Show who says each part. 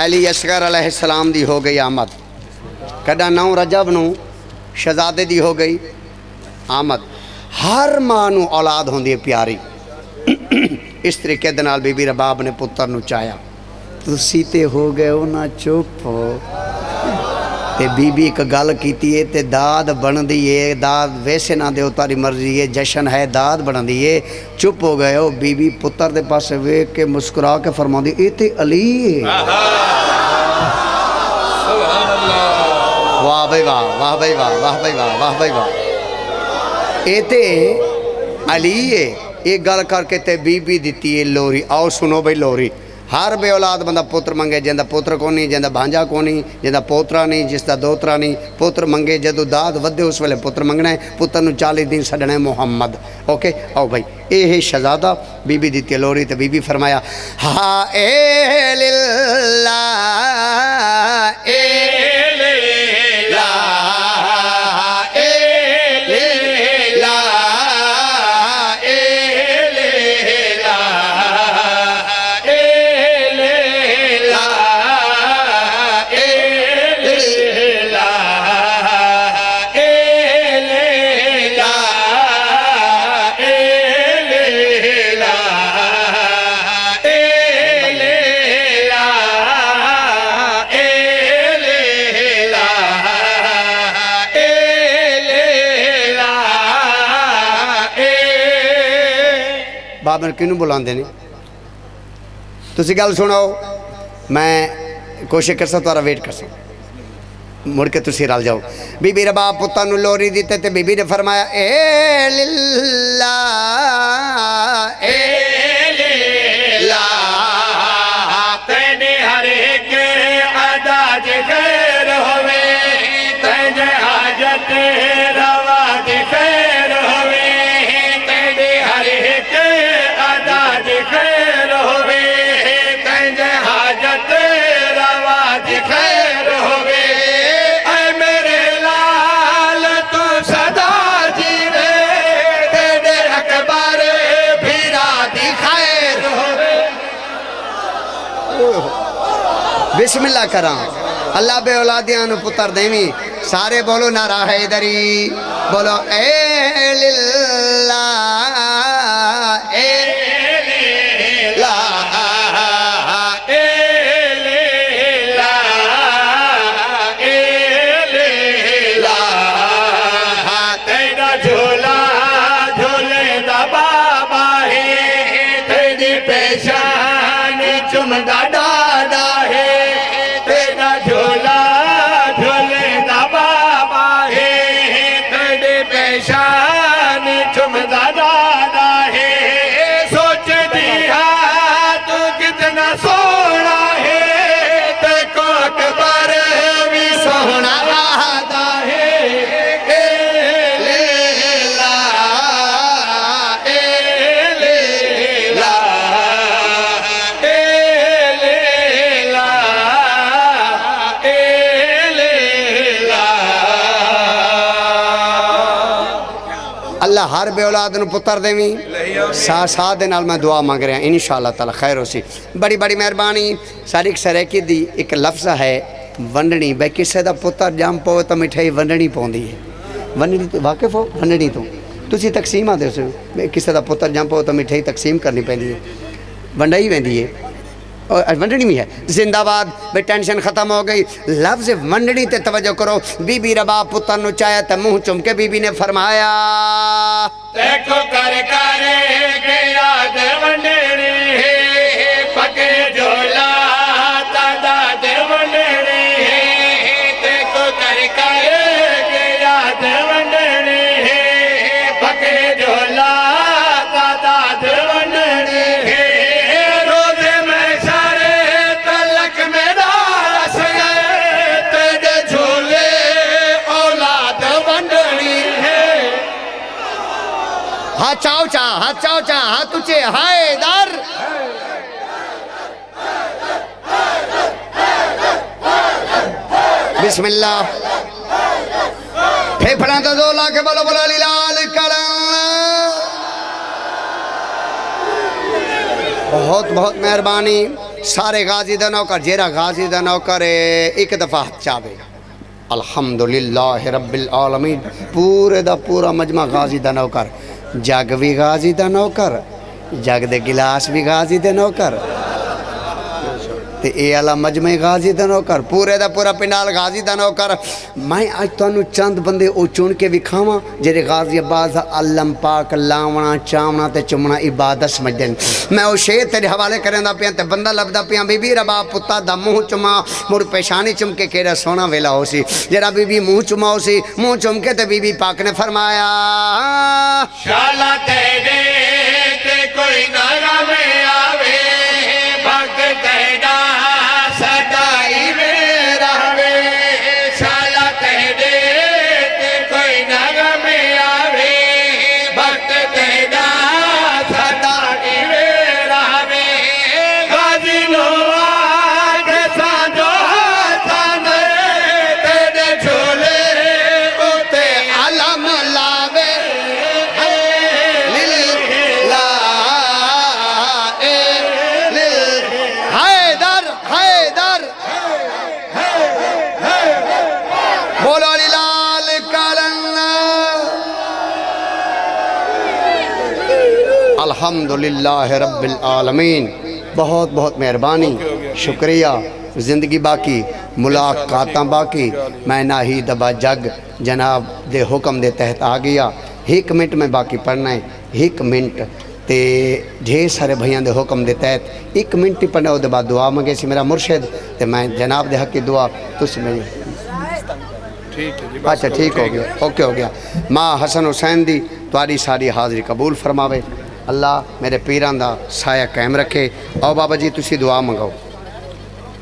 Speaker 1: अली असगर अलैहिस्सलाम दी हो गई आमद, कदा 9 रजब नूं शहजादे दी हो गई आमद। हर मां नूं औलाद होंदी है प्यारी। इस तरीके दे नाल बीबी रबाब ने पुत्र नूं चाया। तुसी ते हो गए हो ना चुप ते बीबी एक गल कीती है ते दाद बनदी है। दाद वैसे ना दो तारी मर्जी है, जशन है दाद बनदी है। चुप हो गए हो। बीबी पुत्र दे पास वेख के मुस्कुरा के फरमांदी ए ते अली है। वाह भाई वाह, वाह भाई वाह, वाह भाई वाह, वाह भाई वाह। ए ते अली है। एक गल करके ते बीबी दिती है लोरी। आओ सुनो भाई लोरी। हर बे औलाद बंदा पुत्र मंगे, जिंदा पुत्र को नहीं, जिंदा भांजा को नहीं, जिंदा पोतरा नहीं, जिसका दोतरा नहीं। पुत्र मंगे जदों दाद वधे उस वेले पुत्र मंगना है। पुत्र नूं 40 दिन छड्डना है मुहम्मद। ओके आओ भाई। ये है शहजादा। बीबी दी लोरी तो बीबी फरमाया हा ए लिल्ला ए लिल्ला बाबर किनू बुलाते ने। तुसी गल सुनो, मैं कोशिश कर सा तुहारा वेट कर सा, मुड़ के तुसी रल जाओ। बीबी रबाब पुत्ता नू लोरी दी ते बीबी ने फरमाया ए लिल्ला ए लिल्ला
Speaker 2: तेने हर एक अदा जे खैर होवे, तेने हाजत रवा जे खैर होवे, तेने हर एक अदा जे खैर होवे, तेने हाजत रवा जे खैर होवे। ऐ मेरे लाल तू सदा जीवे, तेरे अकबर भीरा दी खैर होवे।
Speaker 1: बिस्मिल्लाह करा। अल्लाह बे औलादियां नू पुत्र देवी। सारे बोलो नारा हैदरी, बोलो ए लिल्ला ए लिल्ला
Speaker 2: ए लिल्ला ए लिल्ला। तेरा झोला झोले दा बाबा है, तेरी पेशान चुमदा डाडा है। तेरा झोला झोले दा बाबा है, तेरी पेशान चुमदा डाडा है। सोच दिया तू कितना सोना है, ते को अकबर भी सोना आता है। ए लीला ए लीला ए लीला ए लीला।
Speaker 1: अल्लाह हर बे औलाद नू पुत्र देवी। साथ दे नाल मैं दुआ मंग रहा इंशाअल्लाह ताला खैर होसी। बड़ी बड़ी मेहरबानी। सारी सरेकी दी एक लफ्ज़ है वंडनी। भाई किसी का पुत्र जम पवे तो मिठाई वंडनी पौंदी है। वंडनी तो वाकिफ हो? वंडनी तो तुसी तकसीम आदे हो। किसी का पुत्र जम पवे तो मिठाई तकसीम करनी पैंदी है, वंडाई वेंदी है और वंडनी भी है। जिंदाबाद। भाई टेंशन खत्म हो गई। लफ्ज़ वंडनी ते तवज्जो करो। बीबी रबाब पुत्र नू चाया तो मुँह चुम के बीबी ने फरमाया
Speaker 2: देखो कर के याद वंडने पके झोला दादा दे वंडने। देखो कर के याद वंडने पके झोला दादा दे वंडने। रोज़े में सारे तलक मेरा रस गए, तेरे झोले औलाद वंडनी है।
Speaker 1: हाँ चाओ चा, हाँ चाओ चा, हाँ तुझे हाय दर। बिस्मिल्लाह। फेफड़ा तो 2 लाख बोलो बोलो लाल कलम। बहुत बहुत मेहरबानी। सारे गाजी दा नौकर जेरा गाजी दा नौकर एक दफ़ा हथ चावे अल्हम्दुलिल्लाह रब्बिल आलमीन पूरे दा पूरा मजमा गाजी दा नौकर जग भी गाजी दा नौकर जग दे गिलास भी गाजी दे नौकर ते ए आला मजमे गाजी दा नौकर पूरे दा पूरा पिंडाल गाजी दा नौकर। मैं अज तुहानू चंद बंदे ओ चुन के विखावां जेरे गाजी अब्बास दा अल्लम पाक लावना चावना ते चुमना इबादत समझदे न। मैं ओ शेर तेरे हवाले करदा पिया ते बंदा लभदा पिया बीबी रबा पुत्ता दा मुंह चुमा मुड़ पेशानी चुम के केड़ा सोहना वेला हो सी जेड़ा बीबी मुंह चुमा हो सी मुंह चुम के ते बीबी पाक ने फरमाया
Speaker 2: शाला तेरे ते कोई नारा में आवे भक्त तेरा सदाई में रहवे शाला तेरे ते कोई नारा में आवे भक्त तेरा सदाई में रहवे गाजी नो आके सांजो थाने तेरे झोले उते
Speaker 1: अलम लावे हैदर हैदर बोलो लाल करन। अल्हम्दुलिल्लाह रब्बिल आलमीन बहुत बहुत मेहरबानी शुक्रिया। ज़िंदगी बाकी मुलाकातां बाकी मैं ना ही दबा जग जनाब दे हुक्म दे तहत आ गया। 1 मिनट में बाकी पढ़ना है 1 मिनट ते ढेर सारे भैया दे हुक्म दे तहत 1 मिनट ही पढ़ना उसके बाद दुआ मंगे सी मेरा मुर्शिद ते मैं जनाब दे हक की दुआ तुस मेरी अच्छा ठीक हो गया ओके हो गया। माँ हसन हुसैन दी तुहाडी सारी हाज़री कबूल फरमावे अल्लाह मेरे पीरां दा साया कायम रखे। आओ बाबा जी तुसी दुआ मंगाओ।